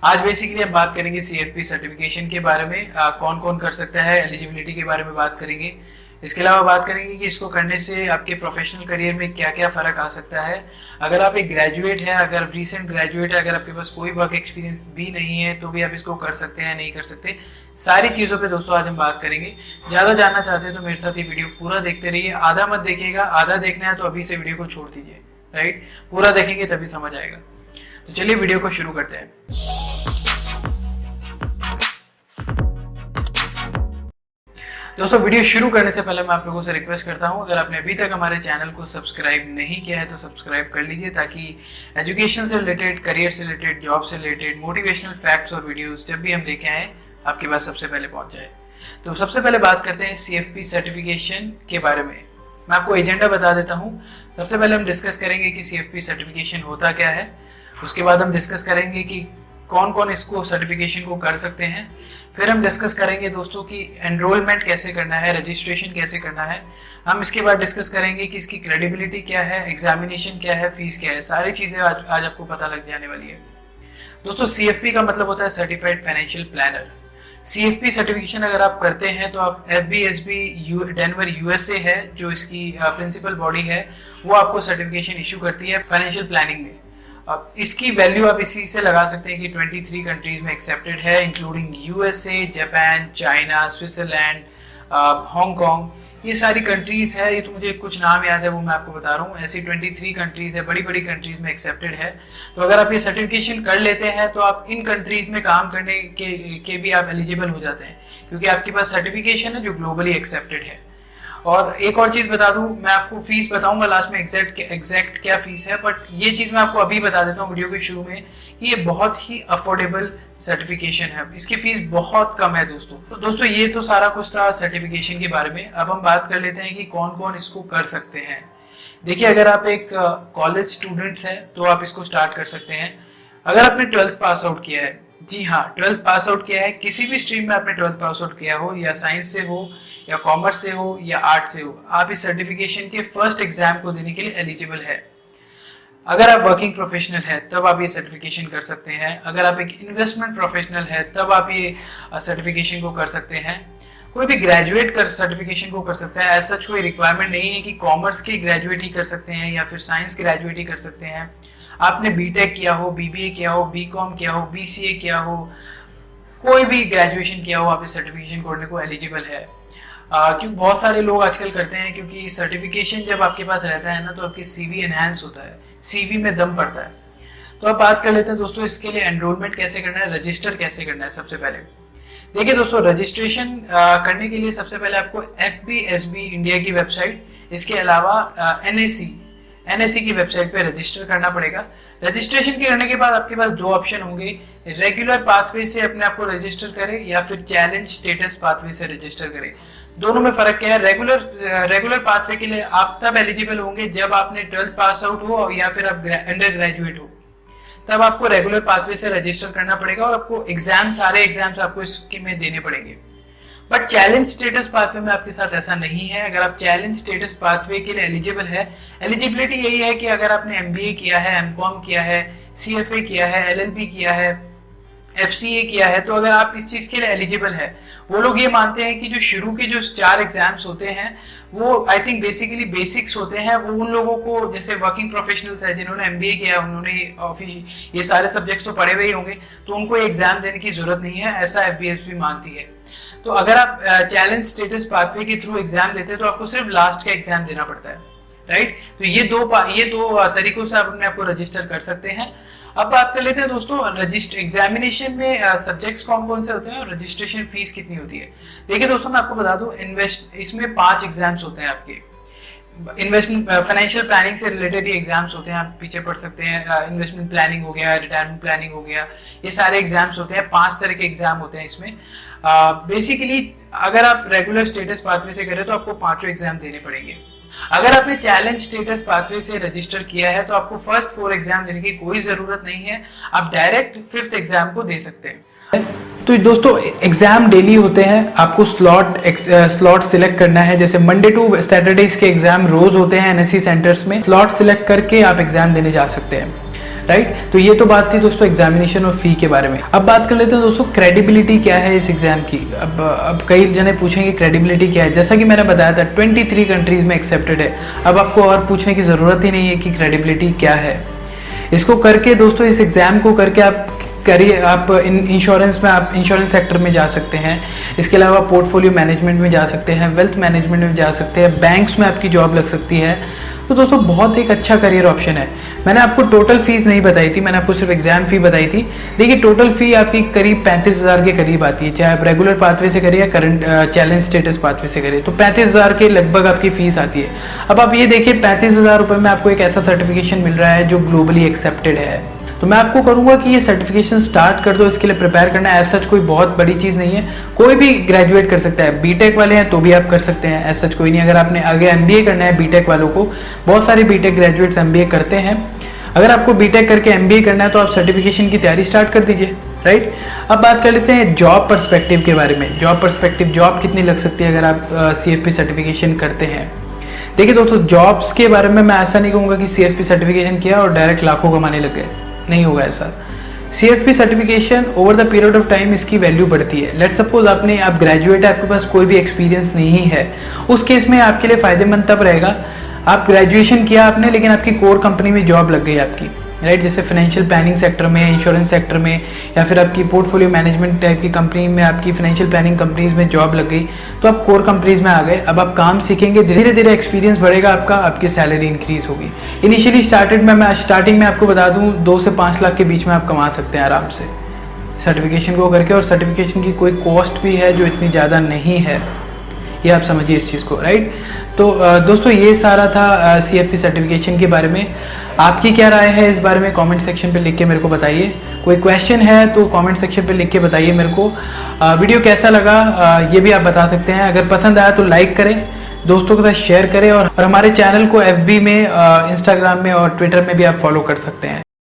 आज बेसिकली हम बात करेंगे सीएफपी सर्टिफिकेशन के बारे में, कौन कौन कर सकता है, एलिजिबिलिटी के बारे में बात करेंगे। इसके अलावा बात करेंगे कि इसको करने से आपके प्रोफेशनल करियर में क्या क्या फ़र्क आ सकता है। अगर आप एक ग्रेजुएट है, अगर रिसेंट ग्रेजुएट है, अगर आपके पास कोई वर्क एक्सपीरियंस भी नहीं है तो भी आप इसको कर सकते हैं, नहीं कर सकते, सारी चीज़ों पे दोस्तों आज हम बात करेंगे। ज़्यादा जानना चाहते हैं तो मेरे साथ ये वीडियो पूरा देखते रहिए, आधा मत देखिएगा, आधा देखना है तो अभी से वीडियो को छोड़ दीजिए, राइट। पूरा देखेंगे तभी समझ आएगा। तो चलिए वीडियो को शुरू करते हैं। दोस्तों वीडियो शुरू करने से पहले मैं आप लोगों से रिक्वेस्ट करता हूं, अगर आपने अभी तक हमारे चैनल को सब्सक्राइब नहीं किया है तो सब्सक्राइब कर लीजिए, ताकि एजुकेशन से रिलेटेड, करियर से रिलेटेड, जॉब से रिलेटेड मोटिवेशनल फैक्ट्स और वीडियोस जब भी हम लेके आए आपके पास सबसे पहले पहुंच जाए। तो सबसे पहले बात करते हैं सीएफपी सर्टिफिकेशन के बारे में। मैं आपको एजेंडा बता देता हूँ। सबसे पहले हम डिस्कस करेंगे कि सीएफपी सर्टिफिकेशन होता क्या है। उसके बाद हम डिस्कस करेंगे कि कौन कौन इसको सर्टिफिकेशन को कर सकते हैं। फिर हम डिस्कस करेंगे दोस्तों कि एनरोलमेंट कैसे करना है, रजिस्ट्रेशन कैसे करना है। हम इसके बाद डिस्कस करेंगे कि इसकी क्रेडिबिलिटी क्या है, एग्जामिनेशन क्या है, फीस क्या है। सारी चीज़ें आज आपको पता लग जाने वाली है। दोस्तों सीएफपी का मतलब होता है certified financial planner. CFP certification अगर आप करते हैं तो आप एफबीएसबी डेनवर यूएसए है जो इसकी प्रिंसिपल बॉडी है, वो आपको सर्टिफिकेशन इशू करती है फाइनेंशियल प्लानिंग में। अब इसकी वैल्यू आप इसी से लगा सकते हैं कि 23 कंट्रीज में एक्सेप्टेड है, including USA, Japan, China, Switzerland, Hong Kong. ये सारी कंट्रीज है। ये तो मुझे कुछ नाम याद है वो मैं आपको बता रहा हूँ। ऐसी 23 कंट्रीज है, बड़ी बड़ी कंट्रीज में एक्सेप्टेड है। तो अगर आप ये सर्टिफिकेशन कर लेते हैं तो आप इन कंट्रीज में काम करने के भी आप एलिजिबल हो जाते हैं, क्योंकि आपके पास सर्टिफिकेशन है जो ग्लोबली एक्सेप्टेड है। और एक और चीज बता दूं, मैं आपको फीस बताऊंगा लास्ट में एग्जैक्ट क्या फीस है, बट ये चीज मैं आपको अभी बता देता हूँ वीडियो के शुरू में कि ये बहुत ही अफोर्डेबल सर्टिफिकेशन है। इसकी फीस बहुत कम है दोस्तों। तो दोस्तों ये तो सारा कुछ था सर्टिफिकेशन के बारे में। अब हम बात कर लेते हैं कि कौन कौन इसको कर सकते हैं। देखिए, अगर आप एक कॉलेज स्टूडेंट्स है तो आप इसको स्टार्ट कर सकते हैं। अगर आपने 12th पास आउट किया है, जी हाँ 12th पास आउट किया है, किसी भी स्ट्रीम में आपने 12th पास आउट किया हो, या साइंस से हो या कॉमर्स से हो या आर्ट से हो, आप इस सर्टिफिकेशन के फर्स्ट एग्जाम को देने के लिए एलिजिबल है। अगर आप वर्किंग प्रोफेशनल है तब आप ये सर्टिफिकेशन कर सकते हैं। अगर आप एक इन्वेस्टमेंट प्रोफेशनल है तब आप ये सर्टिफिकेशन को कर सकते हैं। कोई भी ग्रेजुएट कर सर्टिफिकेशन को कर सकता है। ऐसा कोई रिक्वायरमेंट नहीं है कि कॉमर्स के ग्रेजुएट ही कर सकते हैं या फिर साइंस ग्रेजुएट ही कर सकते हैं। आपने बीटेक किया हो, बीबीए किया हो, बीकॉम किया हो, बीसीए किया हो, कोई भी ग्रेजुएशन किया हो, आप इस सर्टिफिकेशन करने को एलिजिबल है। क्योंकि बहुत सारे लोग आजकल करते हैं, क्योंकि सर्टिफिकेशन जब आपके पास रहता है ना तो आपकी सीवी एनहांस होता है, सीवी में दम पड़ता है। तो अब बात कर लेते हैं दोस्तों इसके लिए एनरोलमेंट कैसे करना है, रजिस्टर कैसे करना है। सबसे पहले देखिए दोस्तों, रजिस्ट्रेशन करने के लिए सबसे पहले आपको एफबीएसबी इंडिया की वेबसाइट, इसके अलावा एनएससी की वेबसाइट पे रजिस्टर करना पड़ेगा। रजिस्ट्रेशन करने के बाद आपके पास दो ऑप्शन होंगे, रेगुलर पाथवे से अपने आप को रजिस्टर करें या फिर चैलेंज स्टेटस पाथवे से रजिस्टर करें। दोनों में फर्क क्या है? रेगुलर पाथवे के लिए आप तब एलिजिबल होंगे जब आपने 12th पास आउट हो या फिर आप अंडर ग्रेजुएट हो, तब आपको रेगुलर पाथवे से रजिस्टर करना पड़ेगा और आपको सारे एग्जाम्स आपको इसके में देने पड़ेंगे। बट चैलेंज स्टेटस पाथवे में आपके साथ ऐसा नहीं है। अगर आप चैलेंज स्टेटस पाथवे के लिए एलिजिबल है, एलिजिबिलिटी यही है कि अगर आपने एमबीए किया है, एमकॉम किया है, सीएफए किया है, एलएलबी किया है, एफसीए किया है, तो अगर आप इस चीज के लिए एलिजिबल है। वो लोग ये मानते हैं कि जो शुरू के जो 4 एग्जाम्स होते हैं वो आई थिंक बेसिकली बेसिक्स होते हैं। वो उन लोगों को, जैसे वर्किंग प्रोफेशनल्स है जिन्होंने एमबीए किया, उन्होंने ये सारे सब्जेक्ट्स तो पढ़े हुए ही होंगे, तो उनको एग्जाम देने की जरूरत नहीं है, ऐसा एफबीएसबी मानती है। तो अगर आप चैलेंज स्टेटस पाथवे के थ्रू एग्जाम देते हैं तो आपको सिर्फ लास्ट का एग्जाम देना पड़ता है, राइट। तो ये दो तरीकों से आप अपने आपको रजिस्टर कर सकते हैं। अब बात कर लेते हैं दोस्तों एग्जामिनेशन में सब्जेक्ट्स कौन कौन से होते हैं और रजिस्ट्रेशन फीस कितनी होती है। देखिए दोस्तों, मैं आपको बता दूं, इसमें 5 एग्जाम्स होते हैं आपके। इन्वेस्टमेंट फाइनेंशियल प्लानिंग से रिलेटेड ये एग्जाम्स होते हैं, आप पीछे पढ़ सकते हैं। इन्वेस्टमेंट प्लानिंग हो गया, रिटायरमेंट प्लानिंग हो गया, ये सारे एग्जाम्स होते हैं। 5 तरह के एग्जाम होते हैं इसमें। बेसिकली अगर आप रेगुलर स्टेटस पाथवे से करें तो आपको 5 एग्जाम देने पड़ेंगे। अगर आपने चैलेंज स्टेटस पाथवे से रजिस्टर किया है तो आपको फर्स्ट 4 एग्जाम देने की कोई जरूरत नहीं है, आप डायरेक्ट 5th एग्जाम को दे सकते हैं। तो दोस्तों एग्जाम डेली होते हैं, आपको स्लॉट सिलेक्ट करना है। जैसे मंडे टू सैटरडेज के एग्जाम रोज होते हैं एनएससी सेंटर्स में। स्लॉट सिलेक्ट करके आप एग्जाम देने जा सकते हैं। राइट। तो ये तो बात थी दोस्तों एग्जामिनेशन और फी के बारे में। अब बात कर लेते हैं दोस्तों क्रेडिबिलिटी क्या है इस एग्जाम की। अब कई जने पूछेंगे क्रेडिबिलिटी क्या है। जैसा कि मैंने बताया था 23 कंट्रीज में एक्सेप्टेड है। अब आपको और पूछने की ज़रूरत ही नहीं है कि क्रेडिबिलिटी क्या है। इसको करके दोस्तों, इस एग्ज़ाम को करके आप करिए, आप इंश्योरेंस में, आप इंश्योरेंस सेक्टर में जा सकते हैं। इसके अलावा पोर्टफोलियो मैनेजमेंट में जा सकते हैं, वेल्थ मैनेजमेंट में जा सकते हैं, बैंक्स में आपकी जॉब लग सकती है। तो दोस्तों बहुत एक अच्छा करियर ऑप्शन है। मैंने आपको टोटल फीस नहीं बताई थी, मैंने आपको सिर्फ एग्जाम फी बताई थी। देखिए टोटल फी आपकी करीब 35,000 के करीब आती है, चाहे आप रेगुलर पाथवे से करिए या करंट चैलेंज स्टेटस पाथवे से करिए, तो 35,000 के लगभग आपकी फीस आती है। अब आप ये देखिए 35,000 रुपये में आपको एक ऐसा सर्टिफिकेशन मिल रहा है जो ग्लोबली एक्सेप्टेड है। तो मैं आपको करूंगा कि ये सर्टिफिकेशन स्टार्ट कर दो, इसके लिए प्रिपेयर करना है। एज सच कोई बहुत बड़ी चीज़ नहीं है, कोई भी ग्रेजुएट कर सकता है। बीटेक वाले हैं तो भी आप कर सकते हैं, एज सच कोई नहीं। अगर आपने आगे एमबीए करना है बीटेक वालों को, बहुत सारे बीटेक ग्रेजुएट्स एमबीए करते हैं। अगर आपको बीटेक करके एमबीए करना है तो आप सर्टिफिकेशन की तैयारी स्टार्ट कर दीजिए, राइट। अब बात कर लेते हैं जॉब पर्सपेक्टिव के बारे में। जॉब पर्सपेक्टिव, जॉब कितनी लग सकती है अगर आप CFP सर्टिफिकेशन करते हैं। देखिए दोस्तों, जॉब्स के बारे में मैं ऐसा नहीं कहूँगा कि CFP सर्टिफिकेशन किया और डायरेक्ट लाखों कमाने लग गए, नहीं होगा ऐसा। CFP certification over the period of time इसकी वैल्यू बढ़ती है। लेट सपोज आप ग्रेजुएट है, आपके पास कोई भी एक्सपीरियंस नहीं है, उस केस में आपके लिए फायदेमंद तब रहेगा, आप ग्रेजुएशन किया आपने लेकिन आपकी कोर कंपनी में जॉब लग गई आपकी, राइट। जैसे फाइनेंशियल प्लानिंग सेक्टर में, इंश्योरेंस सेक्टर में, या फिर आपकी पोर्टफोलियो मैनेजमेंट टाइप की कंपनी में, आपकी फाइनेंशियल प्लानिंग कंपनीज में जॉब लग गई, तो आप कोर कंपनीज में आ गए। अब आप काम सीखेंगे, धीरे धीरे एक्सपीरियंस बढ़ेगा आपका, आपकी सैलरी इंक्रीज होगी। इनिशियली स्टार्टिंग में आपको बता दूं 2 से 5 लाख के बीच में आप कमा सकते हैं आराम से सर्टिफिकेशन को करके। और सर्टिफिकेशन की कोई कॉस्ट भी है जो इतनी ज़्यादा नहीं है, ये आप समझिए इस चीज़ को, राइट। तो दोस्तों ये सारा था CFP सर्टिफिकेशन के बारे में। आपकी क्या राय है इस बारे में कमेंट सेक्शन पे लिख के मेरे को बताइए। कोई क्वेश्चन है तो कमेंट सेक्शन पे लिख के बताइए मेरे को। वीडियो कैसा लगा ये भी आप बता सकते हैं। अगर पसंद आया तो लाइक करें, दोस्तों के साथ शेयर करें, और हमारे चैनल को FB में, इंस्टाग्राम में और ट्विटर में भी आप फॉलो कर सकते हैं।